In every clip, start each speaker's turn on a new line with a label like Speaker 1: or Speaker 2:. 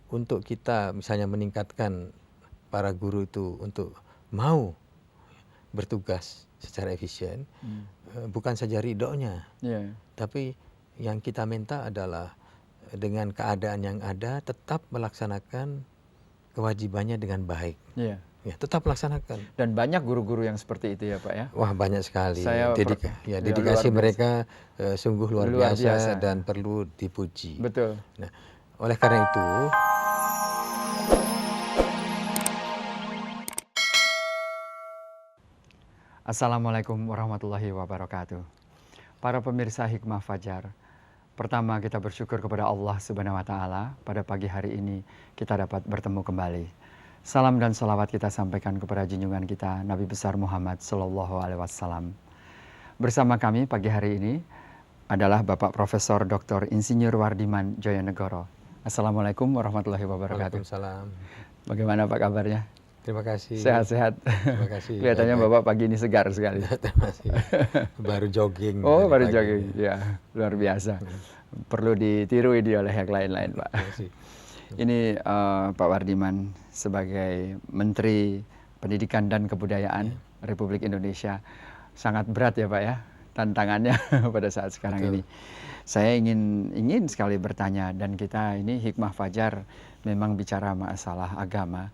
Speaker 1: untuk kita misalnya meningkatkan para guru itu untuk mau bertugas secara efisien, bukan saja ridhonya, tapi yang kita minta adalah dengan keadaan yang ada tetap melaksanakan kewajibannya dengan baik. Ya, tetap laksanakan.
Speaker 2: Dan banyak guru-guru yang seperti itu ya Pak ya?
Speaker 1: Wah, banyak sekali.
Speaker 2: Saya
Speaker 1: Dedikasi mereka sungguh luar biasa
Speaker 2: biasa
Speaker 1: dan perlu dipuji.
Speaker 2: Betul.
Speaker 1: Nah, oleh karena itu,
Speaker 2: Assalamualaikum warahmatullahi wabarakatuh. Para pemirsa Hikmah Fajar, pertama kita bersyukur kepada Allah Subhanahu wa Ta'ala pada pagi hari ini kita dapat bertemu kembali. Salam dan salawat kita sampaikan kepada junjungan kita Nabi besar Muhammad Sallallahu Alaihi Wasallam. Bersama kami pagi hari ini adalah Bapak Profesor Dr. Insinyur Wardiman Joyonegoro. Assalamualaikum warahmatullahi wabarakatuh.
Speaker 1: Waalaikumsalam.
Speaker 2: Bagaimana Pak kabarnya?
Speaker 1: Terima kasih.
Speaker 2: Sehat-sehat.
Speaker 1: Terima kasih.
Speaker 2: Kelihatannya Bapak pagi ini segar sekali.
Speaker 1: Terima kasih. Baru jogging.
Speaker 2: Oh, baru jogging. Ya, luar biasa. Perlu ditiru ini oleh yang lain-lain, Pak. Ini Pak Wardiman sebagai Menteri Pendidikan dan Kebudayaan Republik Indonesia. Sangat berat ya Pak ya tantangannya pada saat sekarang ini. Saya ingin sekali bertanya, dan kita ini Hikmah Fajar memang bicara masalah agama.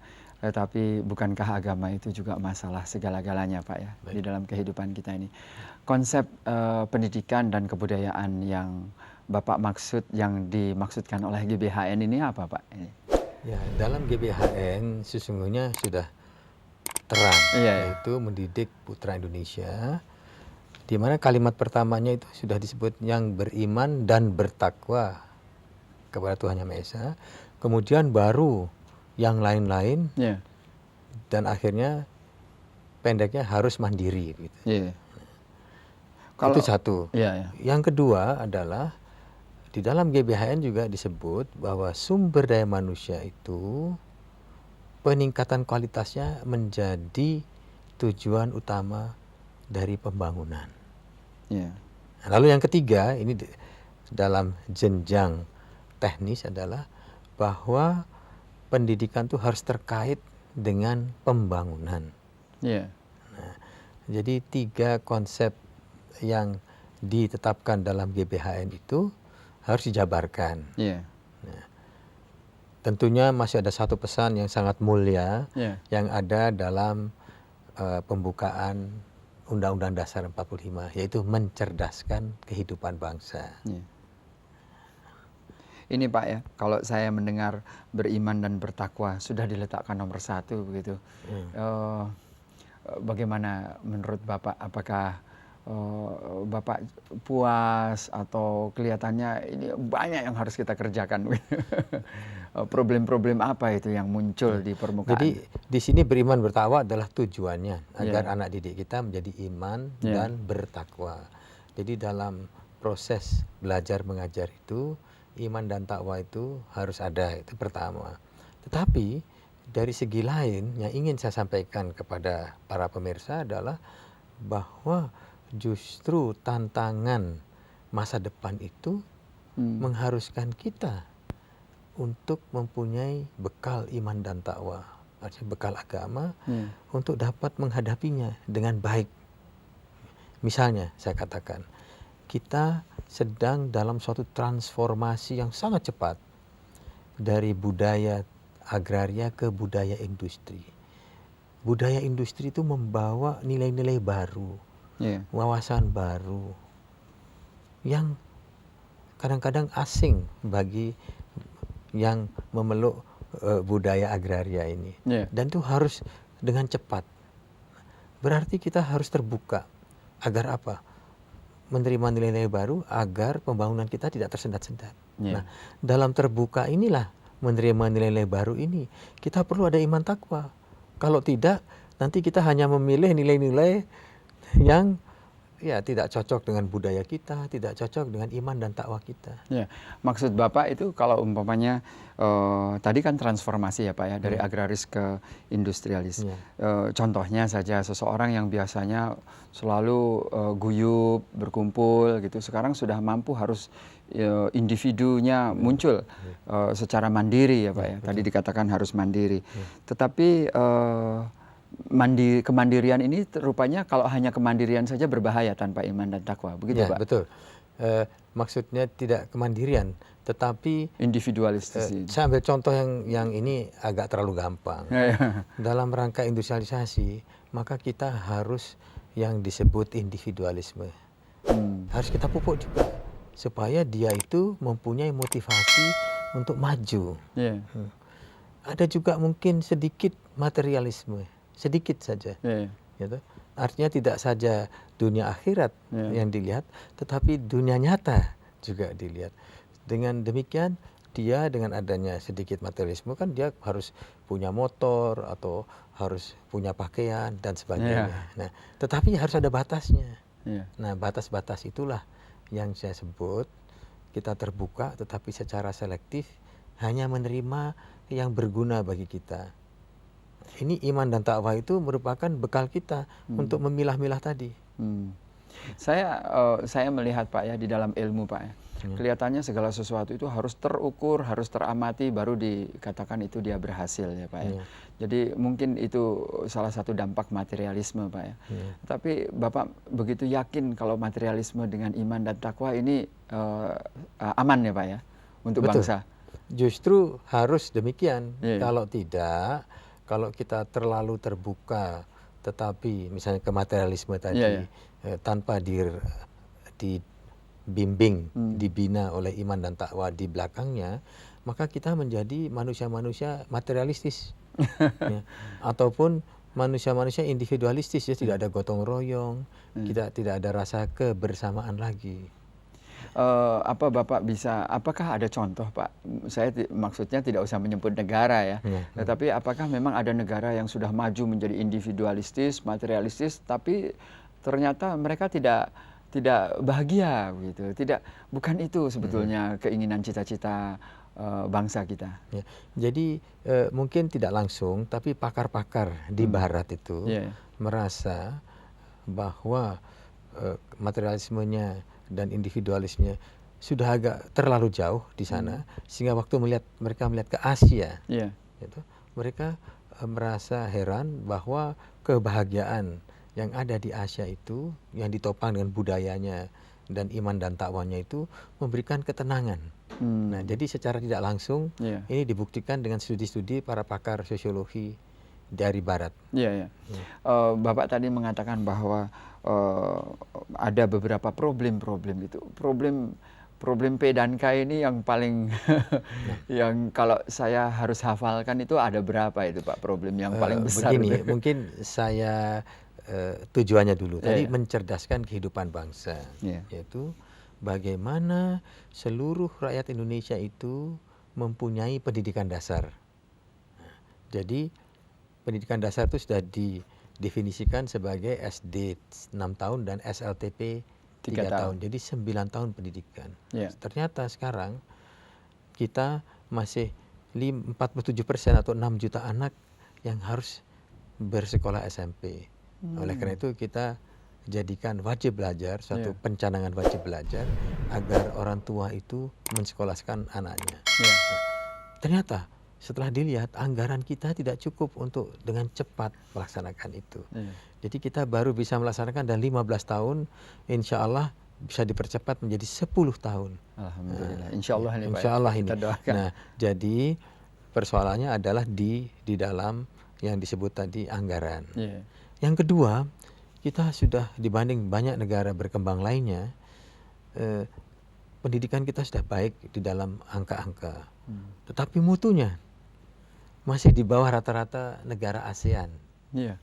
Speaker 2: Tetapi bukankah agama itu juga masalah segala-galanya Pak ya? Baik. Di dalam kehidupan kita ini. Konsep pendidikan dan kebudayaan yang Bapak maksud, yang dimaksudkan oleh GBHN ini apa Pak?
Speaker 1: Ya, dalam GBHN sesungguhnya sudah terang, yaitu mendidik putra Indonesia, di mana kalimat pertamanya itu sudah disebut yang beriman dan bertakwa kepada Tuhan Yang Maha Esa. Kemudian baru yang lain-lain, dan akhirnya pendeknya harus mandiri. Gitu. Itu satu. Yang kedua adalah di dalam GBHN juga disebut bahwa sumber daya manusia itu peningkatan kualitasnya menjadi tujuan utama dari pembangunan. Lalu yang ketiga, ini dalam jenjang teknis adalah bahwa pendidikan itu harus terkait dengan pembangunan. Nah, jadi 3 konsep yang ditetapkan dalam GBHN itu harus dijabarkan. Nah, tentunya masih ada satu pesan yang sangat mulia yang ada dalam pembukaan Undang-Undang Dasar 45, yaitu mencerdaskan kehidupan bangsa.
Speaker 2: Ini Pak ya, kalau saya mendengar beriman dan bertakwa sudah diletakkan nomor 1 begitu. Bagaimana menurut Bapak? Apakah Bapak puas atau kelihatannya ini banyak yang harus kita kerjakan? Problem-problem apa itu yang muncul di permukaan?
Speaker 1: Jadi di sini beriman bertakwa adalah tujuannya agar anak didik kita menjadi iman dan bertakwa. Jadi dalam proses belajar mengajar itu iman dan takwa itu harus ada, itu pertama. Tetapi dari segi lain yang ingin saya sampaikan kepada para pemirsa adalah bahwa justru tantangan masa depan itu mengharuskan kita untuk mempunyai bekal iman dan takwa, artinya bekal agama, untuk dapat menghadapinya dengan baik. Misalnya saya katakan, kita sedang dalam suatu transformasi yang sangat cepat dari budaya agraria ke budaya industri. Budaya industri itu membawa nilai-nilai baru, wawasan baru yang kadang-kadang asing bagi yang memeluk budaya agraria ini. Dan itu harus dengan cepat. Berarti kita harus terbuka agar apa? Menerima nilai-nilai baru agar pembangunan kita tidak tersendat-sendat. Nah, dalam terbuka inilah menerima nilai-nilai baru ini, kita perlu ada iman takwa. Kalau tidak, nanti kita hanya memilih nilai-nilai yang ya tidak cocok dengan budaya kita, tidak cocok dengan iman dan takwa kita.
Speaker 2: Ya, maksud Bapak itu kalau umpamanya tadi kan transformasi ya Pak ya, dari agraris ke industrialis.
Speaker 1: Ya.
Speaker 2: Contohnya saja seseorang yang biasanya selalu guyup, berkumpul gitu, sekarang sudah mampu harus individunya muncul secara mandiri ya Pak ya. Tadi dikatakan harus mandiri. Tetapi kemandirian ini rupanya kalau hanya kemandirian saja berbahaya tanpa iman dan takwa, begitu
Speaker 1: Ya,
Speaker 2: Pak?
Speaker 1: betul. Maksudnya tidak kemandirian, tetapi
Speaker 2: Individualistis.
Speaker 1: saya ambil contoh yang ini agak terlalu gampang. Dalam rangka industrialisasi, maka kita harus yang disebut individualisme. Harus kita pupuk juga supaya dia itu mempunyai motivasi untuk maju. Ada juga mungkin sedikit materialisme, sedikit saja. Gitu. Artinya tidak saja dunia akhirat yang dilihat, tetapi dunia nyata juga dilihat. Dengan demikian dia dengan adanya sedikit materialisme kan dia harus punya motor atau harus punya pakaian dan sebagainya. Nah, tetapi harus ada batasnya. Nah, batas-batas itulah yang saya sebut kita terbuka tetapi secara selektif hanya menerima yang berguna bagi kita. Ini iman dan takwa itu merupakan bekal kita untuk memilah-milah tadi.
Speaker 2: Saya melihat Pak ya di dalam ilmu Pak ya, kelihatannya segala sesuatu itu harus terukur, harus teramati baru dikatakan itu dia berhasil ya Pak ya. Jadi mungkin itu salah satu dampak materialisme Pak ya. Tapi Bapak begitu yakin kalau materialisme dengan iman dan takwa ini aman ya Pak ya untuk bangsa?
Speaker 1: Justru harus demikian. Kalau tidak, kalau kita terlalu terbuka, tetapi misalnya ke materialisme tadi tanpa dibimbing, dibina oleh iman dan takwa di belakangnya, maka kita menjadi manusia-manusia materialistis, ataupun manusia-manusia individualistis, ya tidak ada gotong royong, kita tidak ada rasa kebersamaan lagi.
Speaker 2: Apakah ada contoh Pak? Saya maksudnya tidak usah menyebut negara ya, tetapi apakah memang ada negara yang sudah maju menjadi individualistis, materialistis, tapi ternyata mereka tidak bahagia gitu, bukan itu sebetulnya keinginan cita-cita bangsa kita.
Speaker 1: Jadi mungkin tidak langsung, tapi pakar-pakar di Barat itu merasa bahwa materialismenya dan individualisme sudah agak terlalu jauh di sana, sehingga waktu mereka melihat ke Asia, gitu, mereka merasa heran bahwa kebahagiaan yang ada di Asia itu, yang ditopang dengan budayanya dan iman dan takwanya itu memberikan ketenangan. Nah, jadi secara tidak langsung ini dibuktikan dengan studi-studi para pakar sosiologi dari Barat.
Speaker 2: Bapak tadi mengatakan bahwa ada beberapa problem itu. Problem P dan K ini yang paling yang kalau saya harus hafalkan itu ada berapa itu Pak problem yang paling besar?
Speaker 1: Begini, mungkin saya tujuannya dulu tadi mencerdaskan kehidupan bangsa, yaitu bagaimana seluruh rakyat Indonesia itu mempunyai pendidikan dasar. Jadi pendidikan dasar itu sudah didefinisikan sebagai SD 6 tahun dan SLTP 3 tahun. Jadi 9 tahun pendidikan. Ternyata sekarang kita masih 47% atau 6 juta anak yang harus bersekolah SMP. Oleh karena itu kita jadikan wajib belajar, suatu pencanangan wajib belajar agar orang tua itu mensekolahkan anaknya. Ternyata setelah dilihat anggaran kita tidak cukup untuk dengan cepat melaksanakan itu. Jadi kita baru bisa melaksanakan dan 15 tahun insya Allah bisa dipercepat menjadi 10 tahun.
Speaker 2: Alhamdulillah. Insya Allah ini Pak.
Speaker 1: Insya Allah ini.
Speaker 2: Kita doakan.
Speaker 1: Nah, jadi persoalannya adalah di dalam yang disebut tadi anggaran. Yang kedua, kita sudah dibanding banyak negara berkembang lainnya, pendidikan kita sudah baik di dalam angka-angka. Tetapi mutunya masih di bawah rata-rata negara ASEAN. Nah,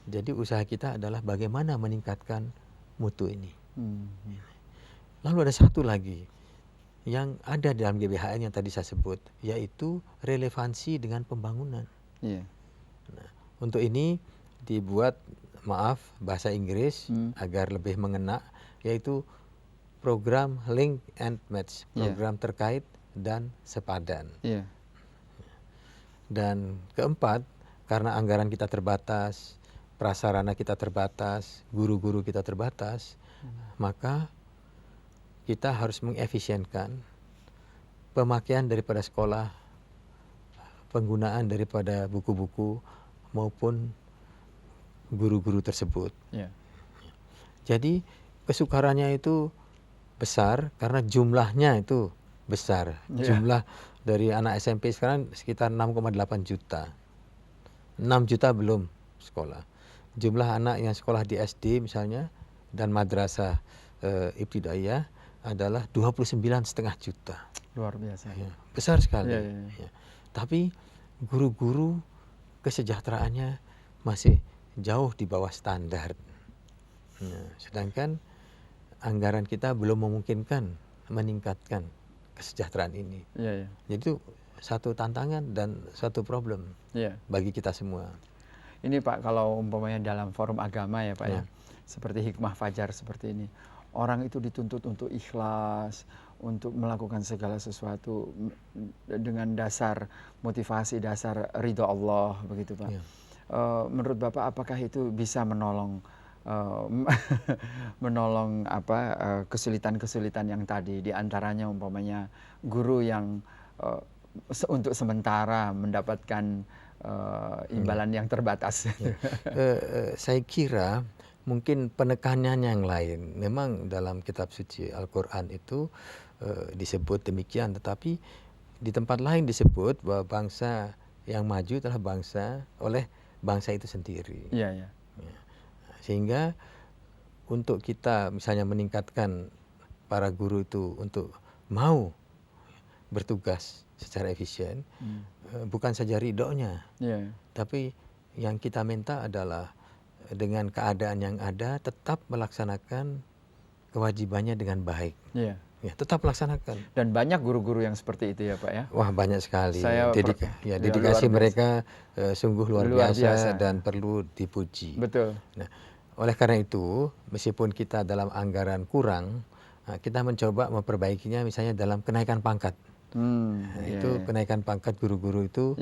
Speaker 1: jadi usaha kita adalah bagaimana meningkatkan mutu ini. Lalu ada satu lagi yang ada dalam GBHN yang tadi saya sebut, yaitu relevansi dengan pembangunan. Nah, untuk ini dibuat bahasa Inggris agar lebih mengena, yaitu program link and match, program terkait dan sepadan. Dan keempat, karena anggaran kita terbatas, prasarana kita terbatas, guru-guru kita terbatas, maka kita harus mengefisienkan pemakaian daripada sekolah, penggunaan daripada buku-buku maupun guru-guru tersebut. Jadi kesukarannya itu besar karena jumlahnya itu besar. Jumlah dari anak SMP sekarang sekitar 6,8 juta. 6 juta belum sekolah. Jumlah anak yang sekolah di SD misalnya dan madrasah ibtidaiyah adalah 29,5 juta.
Speaker 2: Luar biasa.
Speaker 1: Besar sekali. Tapi guru-guru kesejahteraannya masih jauh di bawah standar. Sedangkan anggaran kita belum memungkinkan meningkatkan kesejahteraan ini. Jadi itu satu tantangan dan satu problem bagi kita semua.
Speaker 2: Ini Pak, kalau umpamanya dalam forum agama ya Pak ya, seperti Hikmah Fajar seperti ini, orang itu dituntut untuk ikhlas, untuk melakukan segala sesuatu dengan dasar motivasi, dasar ridho Allah, begitu Pak. Menurut Bapak, apakah itu bisa menolong kesulitan-kesulitan yang tadi, diantaranya umpamanya guru yang untuk sementara mendapatkan imbalan yang terbatas?
Speaker 1: Saya kira mungkin penekanannya yang lain. Memang dalam kitab suci Al-Quran itu disebut demikian, tetapi di tempat lain disebut bahwa bangsa yang maju adalah bangsa oleh bangsa itu sendiri. Sehingga untuk kita misalnya meningkatkan para guru itu untuk mau bertugas secara efisien, bukan saja ridhonya, tapi yang kita minta adalah dengan keadaan yang ada tetap melaksanakan kewajibannya dengan baik. Tetap laksanakan.
Speaker 2: Dan banyak guru-guru yang seperti itu ya Pak ya?
Speaker 1: Wah, banyak sekali. Dedikasi mereka sungguh luar biasa dan perlu dipuji.
Speaker 2: Betul.
Speaker 1: Nah, oleh karena itu, meskipun kita dalam anggaran kurang, kita mencoba memperbaikinya misalnya dalam kenaikan pangkat. Itu kenaikan pangkat guru-guru itu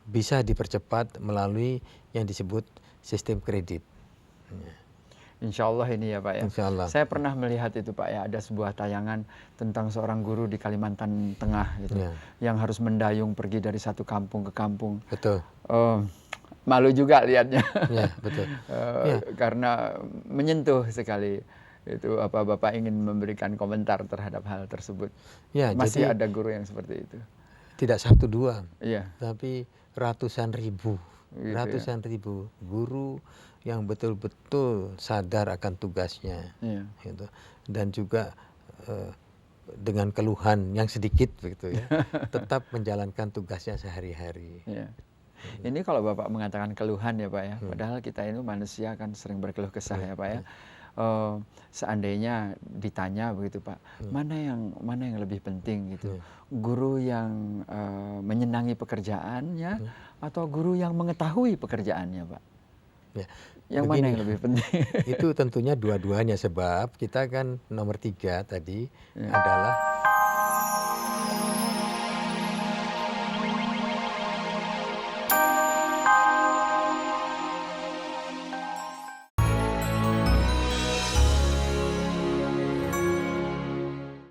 Speaker 1: bisa dipercepat melalui yang disebut sistem kredit.
Speaker 2: Insya Allah ini ya Pak ya.
Speaker 1: Insya Allah.
Speaker 2: Saya pernah melihat itu Pak ya, ada sebuah tayangan tentang seorang guru di Kalimantan Tengah gitu, yang harus mendayung pergi dari satu kampung ke kampung.
Speaker 1: Betul.
Speaker 2: Malu juga lihatnya.
Speaker 1: Betul.
Speaker 2: Karena menyentuh sekali. Itu apa Bapak ingin memberikan komentar terhadap hal tersebut? Masih ada guru yang seperti itu?
Speaker 1: Tidak satu dua, tapi ratusan ribu. Ratusan ribu guru yang betul-betul sadar akan tugasnya, gitu. Dan juga dengan keluhan yang sedikit, begitu ya, tetap menjalankan tugasnya sehari-hari.
Speaker 2: Ini kalau Bapak mengatakan keluhan ya Pak ya, padahal kita ini manusia kan sering berkeluh kesah ya Pak ya. Seandainya ditanya begitu Pak, mana yang lebih penting gitu, guru yang menyenangi pekerjaannya atau guru yang mengetahui pekerjaannya Pak? Yang mana yang lebih penting?
Speaker 1: Itu tentunya dua-duanya, sebab kita kan nomor 3 tadi adalah